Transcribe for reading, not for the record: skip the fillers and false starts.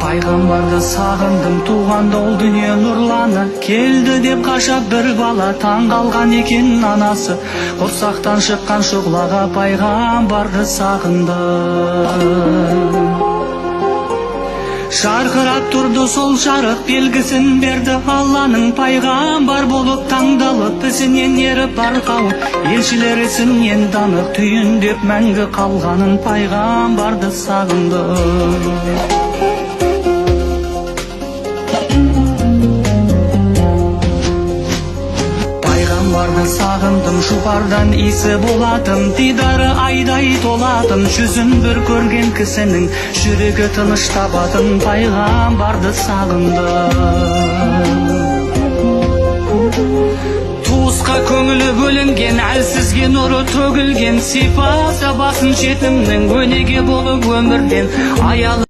Пайғамбарды сағындым, туғанда ол дүние нұрланы. Келді деп қашап бір бала, таң қалған екен анасы. Құрсақтан шыққан шұғлаға пайғамбарды сағынды. Жарқырап тұрды сол жарық, белгісін берді Алланың. Пайғамбар болып таңдалып, ізінен еріп арқауы, елшілер ісінен данық, түйіндеп мәңгі қалғанын пайғамбарды сағынды. Пайғамбарды сағындым, жұпардан иісі болатын, дидары айдай толатын, жүзін бір көрген кісінің жүрегі тыныш табатын. Пайғамбарды сағынды. Туысқа көңілі бөлінген, әлсізге нұры төгілген, сипасы басын жетімнің, өнеге болып өмірден аялы